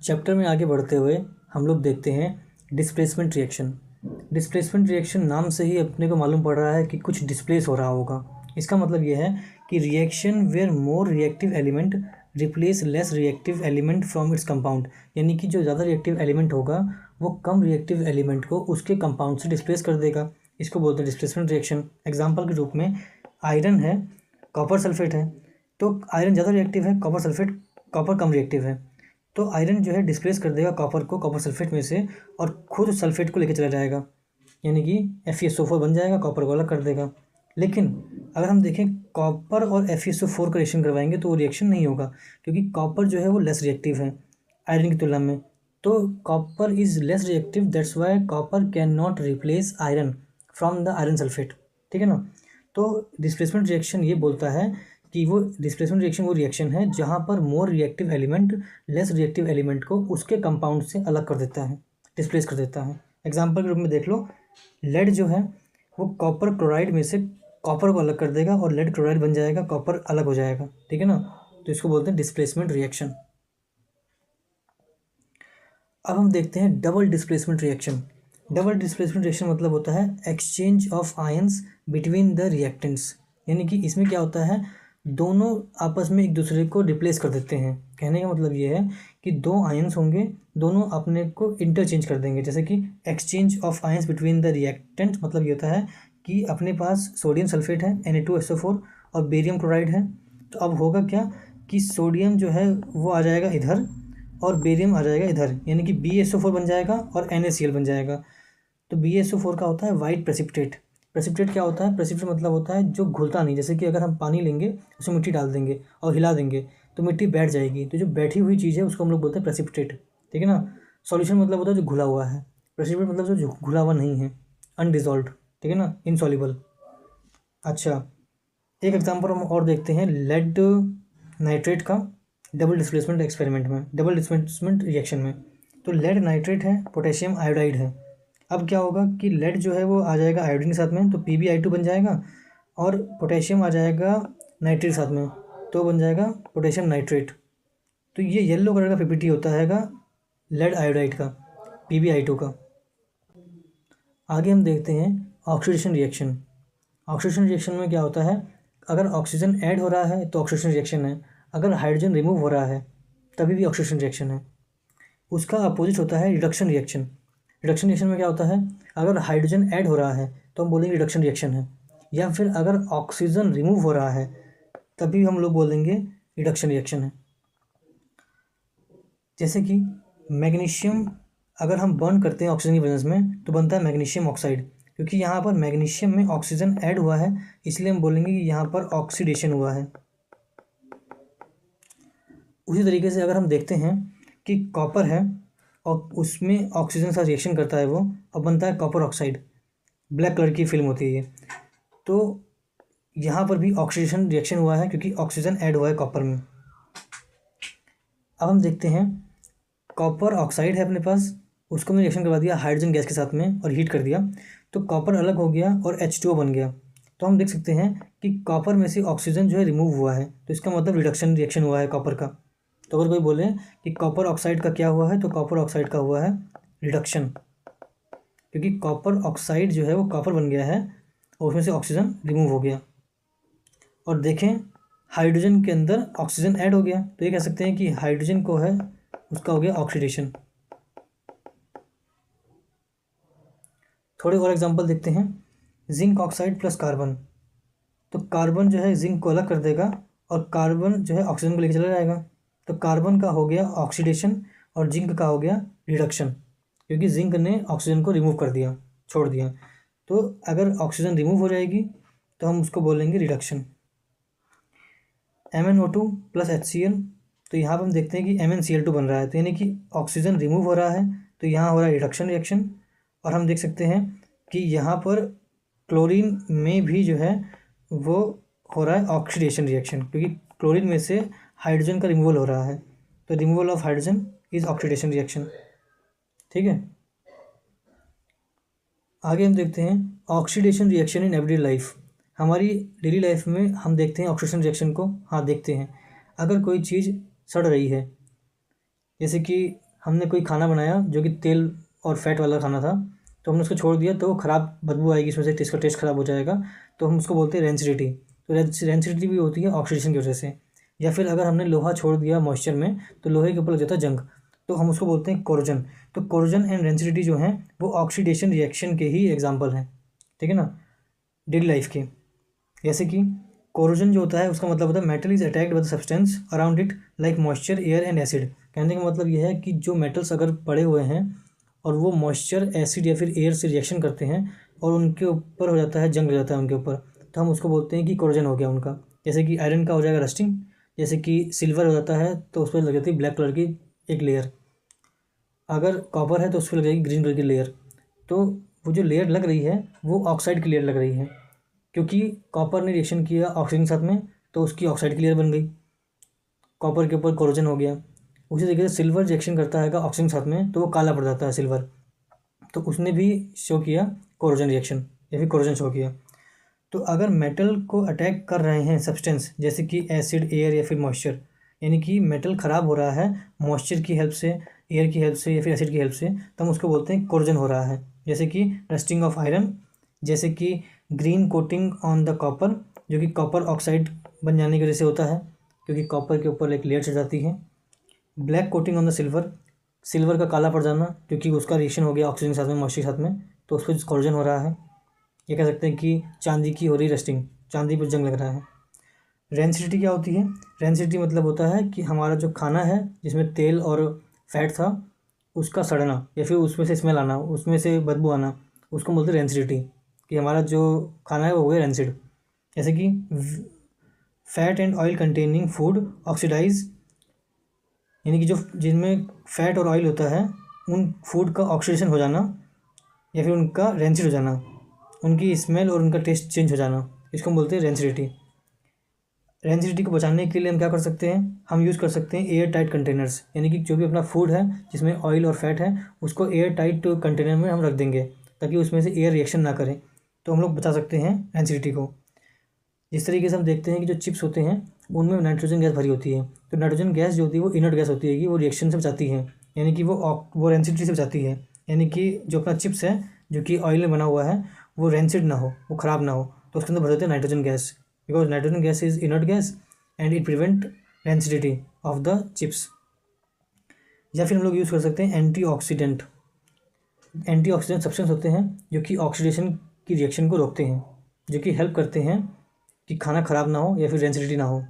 Chapter में आगे बढ़ते हुए हम लोग देखते हैं डिस्प्लेसमेंट रिएक्शन। डिस्प्लेसमेंट रिएक्शन नाम से ही अपने को मालूम पड़ रहा है कि कुछ डिस्प्लेस हो रहा होगा। इसका मतलब यह है कि reaction where more reactive element replace less reactive element from its compound, यानी कि जो ज़्यादा रिएक्टिव एलिमेंट होगा वो कम रिएक्टिव एलिमेंट को उसके कंपाउंड से डिस्प्लेस कर देगा। इसको बोलते हैं डिस्प्लेसमेंट रिएक्शन। एग्जाम्पल के रूप में आयरन है, कॉपर सल्फेट है, तो आयरन ज़्यादा रिएक्टिव है, कॉपर कम रिएक्टिव है। तो आयरन जो है डिस्प्लेस कर देगा कॉपर को कॉपर सल्फेट में से और खुद सल्फेट को लेकर चला जाएगा, यानी कि FeSO4 बन जाएगा, कॉपर को अलग कर देगा। लेकिन अगर हम देखें कॉपर और FeSO4 का रिएक्शन करवाएंगे तो वो रिएक्शन नहीं होगा, क्योंकि कॉपर जो है वो लेस रिएक्टिव है आयरन की तुलना में। तो copper is less reactive, that's why copper can not replace iron from the iron sulphate. ठीक है ना। तो डिस्प्लेसमेंट रिएक्शन ये बोलता है कि वो डिस्प्लेसमेंट रिएक्शन वो रिएक्शन है जहाँ पर मोर reactive element less reactive element को उसके कंपाउंड से अलग कर देता है, डिस्प्लेस कर देता है। एग्जाम्पल के रूप में देख लो, लेड जो है वो कॉपर क्लोराइड में से कॉपर को अलग कर देगा और लेड क्लोराइड बन जाएगा, कॉपर अलग हो जाएगा। ठीक है ना। तो इसको बोलते हैं डिस्प्लेसमेंट रिएक्शन। अब हम देखते हैं double displacement reaction. Double displacement reaction मतलब होता है exchange of ions between the reactants, यानी कि इसमें क्या होता है, दोनों आपस में एक दूसरे को रिप्लेस कर देते हैं। कहने का मतलब ये है कि दो आयंस होंगे, दोनों अपने को इंटरचेंज कर देंगे। जैसे कि exchange of ions between the reactant मतलब ये होता है कि अपने पास सोडियम सल्फेट है Na2SO4 और बेरियम क्लोराइड है। तो अब होगा क्या कि सोडियम जो है वो आ जाएगा इधर और बेरियम आ जाएगा इधर, यानी कि BeSO4 बन जाएगा और NaCl बन जाएगा। तो BeSO4 का होता है वाइट प्रेसिपिटेट। प्रेसिपिटेट क्या होता है, प्रेसिपिटेट मतलब होता है जो घुलता नहीं। जैसे कि अगर हम पानी लेंगे उसमें मिट्टी डाल देंगे और हिला देंगे तो मिट्टी बैठ जाएगी, तो जो बैठी हुई चीज़ है उसको हम लोग बोलते हैं प्रेसिपिटेट। ठीक है ना। सॉल्यूशन मतलब होता है जो घुला हुआ है, प्रेसिपिटेट मतलब जो घुला हुआ नहीं है, अनडिजॉल्व्ड। ठीक है ना, इनसॉल्युबल। अच्छा, एक एग्जाम्पल हम और देखते हैं लेड नाइट्रेट का डबल डिस्प्लेसमेंट एक्सपेरिमेंट में, डबल डिस्प्लेसमेंट रिएक्शन में। तो लेड नाइट्रेट है, पोटेशियम आयोडाइड है। अब क्या होगा कि लेड जो है वो आ जाएगा आयोडीन के साथ में, तो PbI2 बन जाएगा, और पोटेशियम आ जाएगा नाइट्रेट साथ में, तो बन जाएगा पोटेशियम नाइट्रेट। तो ये येलो कलर का PPT होता हैगा लेड आयोडाइड का, PbI2 का। आगे हम देखते हैं ऑक्सीडेशन रिएक्शन। ऑक्सीडेशन रिएक्शन में क्या होता है, अगर ऑक्सीजन ऐड हो रहा है तो ऑक्सीडेशन रिएक्शन है, अगर हाइड्रोजन रिमूव हो रहा है तभी भी ऑक्सीडेशन रिएक्शन है। उसका अपोजिट होता है रिडक्शन रिएक्शन। रिडक्शन रिएक्शन में क्या होता है, अगर हाइड्रोजन ऐड हो रहा है तो हम बोलेंगे रिडक्शन रिएक्शन है, या फिर अगर ऑक्सीजन रिमूव हो रहा है तभी हम लोग बोलेंगे रिडक्शन रिएक्शन है। जैसे कि मैग्नीशियम अगर हम बर्न करते हैं ऑक्सीजन की प्रेजेंस में तो बनता है मैग्नीशियम ऑक्साइड, क्योंकि यहाँ पर मैग्नीशियम में ऑक्सीजन ऐड हुआ है इसलिए हम बोलेंगे कि यहाँ पर ऑक्सीडेशन हुआ है। उसी तरीके से अगर हम देखते हैं कि कॉपर है और उसमें ऑक्सीजन के साथ रिएक्शन करता है वो, अब बनता है कॉपर ऑक्साइड, ब्लैक कलर की फिल्म होती है ये। तो यहाँ पर भी ऑक्सीडेशन रिएक्शन हुआ है क्योंकि ऑक्सीजन ऐड हुआ है कॉपर में। अब हम देखते हैं कॉपर ऑक्साइड है अपने पास, उसको हमने रिएक्शन करवा दिया हाइड्रोजन गैस के साथ में और हीट कर दिया, तो कॉपर अलग हो गया और H2O बन गया। तो हम देख सकते हैं कि कॉपर में से ऑक्सीजन जो है रिमूव हुआ है, तो इसका मतलब रिडक्शन रिएक्शन हुआ है कॉपर का। तो अगर कोई बोले कि कॉपर ऑक्साइड का क्या हुआ है, तो कॉपर ऑक्साइड का हुआ है रिडक्शन, क्योंकि कॉपर ऑक्साइड जो है वो कॉपर बन गया है और उसमें से ऑक्सीजन रिमूव हो गया। और देखें हाइड्रोजन के अंदर ऑक्सीजन ऐड हो गया, तो ये कह सकते हैं कि हाइड्रोजन को है उसका हो गया ऑक्सीडेशन। थोड़े और एग्जांपल देखते हैं। जिंक ऑक्साइड प्लस कार्बन, तो कार्बन जो है जिंक को अलग कर देगा और कार्बन जो है ऑक्सीजन को लेकर चला जाएगा, तो कार्बन का हो गया ऑक्सीडेशन और जिंक का हो गया रिडक्शन, क्योंकि जिंक ने ऑक्सीजन को रिमूव कर दिया, छोड़ दिया। तो अगर ऑक्सीजन रिमूव हो जाएगी तो हम उसको बोलेंगे रिडक्शन। MnO2 प्लस HCl, तो यहाँ पर हम देखते हैं कि MnCl2 बन रहा है, तो यानी कि ऑक्सीजन रिमूव हो रहा है, तो यहाँ हो रहा है रिडक्शन रिएक्शन। और हम देख सकते हैं कि यहाँ पर क्लोरीन में भी जो है वो हो रहा है ऑक्सीडेशन रिएक्शन, क्योंकि क्लोरीन में से हाइड्रोजन का रिमूवल हो रहा है, तो removal of hydrogen is oxidation reaction. ठीक है। आगे हम देखते हैं oxidation reaction in everyday life. हमारी डेली लाइफ में हम देखते हैं ऑक्सीडेशन रिएक्शन को, हाँ देखते हैं। अगर कोई चीज़ सड़ रही है, जैसे कि हमने कोई खाना बनाया जो कि तेल और फैट वाला खाना था, तो हमने उसको छोड़ दिया तो वो ख़राब बदबू आएगी, इसमें से इसका टेस्ट ख़राब हो जाएगा, तो हम उसको बोलते हैं रेंसिडिटी। तो रेंसिडिटी भी होती है ऑक्सीडेशन की वजह से। या फिर अगर हमने लोहा छोड़ दिया मॉइस्चर में तो लोहे के ऊपर लग जाता है जंग, तो हम उसको बोलते हैं कोरोजन। तो कोरोजन एंड रेंसिडिटी जो हैं वो ऑक्सीडेशन रिएक्शन के ही एग्जाम्पल हैं, ठीक है ना, डेली लाइफ के। जैसे कि कोरोजन जो होता है उसका मतलब होता है metal is attacked by the substance around it like moisture, air and acid. कहने का मतलब यह है कि जो मेटल्स अगर पड़े हुए हैं और वो मॉइस्चर, एसिड या फिर एयर से रिएक्शन करते हैं और उनके ऊपर हो जाता है, जंग हो जाता है उनके ऊपर, तो हम उसको बोलते हैं कि कोरोजन हो गया उनका। जैसे कि आयरन का हो जाएगा रस्टिंग, जैसे कि सिल्वर हो जाता है तो उस पर लग जाती है ब्लैक कलर की एक लेयर, अगर कॉपर है तो उस पर लग जाएगी ग्रीन कलर की लेयर। तो वो जो लेयर लग रही है वो ऑक्साइड की लेयर लग रही है, क्योंकि कॉपर ने रिएक्शन किया ऑक्सीजन के साथ में तो उसकी ऑक्साइड की लेयर बन गई, कॉपर के ऊपर कोरोजन हो गया। उसी तरीके से सिल्वर रिएक्शन करता है ऑक्सीजन के साथ में तो वो काला पड़ जाता है सिल्वर, तो उसने भी शो किया कोरोजन रिएक्शन या फिर कोरोजन शो किया। तो अगर मेटल को अटैक कर रहे हैं सब्सटेंस जैसे कि एसिड, एयर या फिर मॉइस्चर, यानी कि मेटल ख़राब हो रहा है मॉइस्चर की हेल्प से, एयर की हेल्प से या फिर एसिड की हेल्प से, तो हम उसको बोलते हैं कोरोजन हो रहा है। जैसे कि रस्टिंग ऑफ आयरन, जैसे कि green coating on the copper, जो कि कॉपर ऑक्साइड बन जाने की वजह से होता है, क्योंकि कॉपर के ऊपर एक लेयर चढ़ जाती है। Black coating on the silver, silver का काला पड़ जाना क्योंकि उसका रिएक्शन हो गया ऑक्सीजन के साथ में, मॉइस्चर के साथ में, तो उस पर कोरोजन हो रहा है। ये कह सकते हैं कि चांदी की हो रही रस्टिंग, चांदी पर जंग लग रहा है। रेंसिडिटी क्या होती है? रेंसिडिटी मतलब होता है कि हमारा जो खाना है जिसमें तेल और फैट था उसका सड़ना या फिर उसमें से स्मेल आना, उसमें से बदबू आना, उसको बोलते हैं रेंसिडिटी, कि हमारा जो खाना है वो हो गया रेंसिड। जैसे कि fat and oil containing food oxidise, यानी कि जो जिनमें फैट और ऑयल होता है उन फूड का ऑक्सीडेशन हो जाना या फिर उनका रेंसिड हो जाना, उनकी स्मेल और उनका टेस्ट चेंज हो जाना, इसको हम बोलते हैं रेंसिडिटी। रेंसिडिटी को बचाने के लिए हम क्या कर सकते हैं? हम यूज़ कर सकते हैं एयर टाइट कंटेनर्स, यानी कि जो भी अपना फूड है जिसमें ऑयल और फैट है उसको एयर टाइट कंटेनर में हम रख देंगे ताकि उसमें से एयर रिएक्शन ना करे, तो हम लोग बचा सकते हैं रेंसिडिटी को। जिस तरीके से हम देखते हैं कि जो चिप्स होते हैं उनमें नाइट्रोजन गैस भरी होती है, तो नाइट्रोजन गैस जो होती है वो इनर्ट गैस होती है कि वो रिएक्शन से बचाती है, यानी कि वो रेंसिडिटी से बचाती है, यानी कि जो अपना चिप्स है जो कि ऑयल में बना हुआ है वो रेंसिड ना हो, वो ख़राब ना हो, तो उसके अंदर भर देते हैं nitrogen gas, because nitrogen gas is inert gas and it prevent rancidity of the chips. या फिर हम लोग यूज़ कर सकते हैं एंटीऑक्सीडेंट। एंटीऑक्सीडेंट सब्सटेंस होते हैं जो कि ऑक्सीडेशन की रिएक्शन को रोकते हैं, जो कि हेल्प करते हैं कि खाना ख़राब ना हो या फिर रेंसिडिटी ना हो।